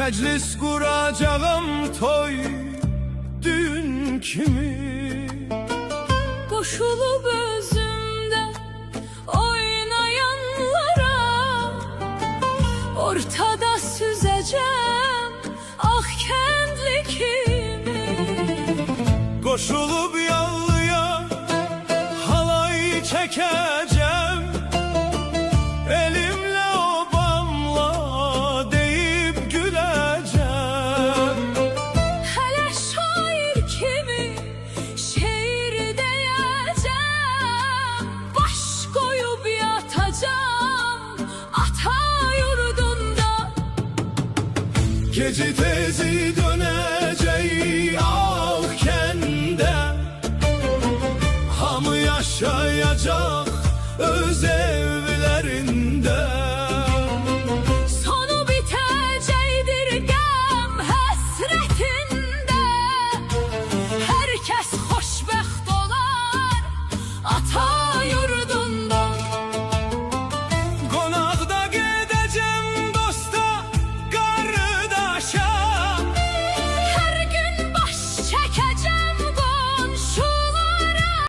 Meclis kuracağım toy düğün kimi. Koşulup özümde oynayanlara ortada süzeceğim ah kendi kimi. Koşulup yallıya halay çekeceğim, elimle obamla deyip güleceğim. Hele şair kimi şiir diyeceğim, baş koyup yatacağım ata yurdunda. Gece tezi döneceği ah kende, hamı yaşayacak öz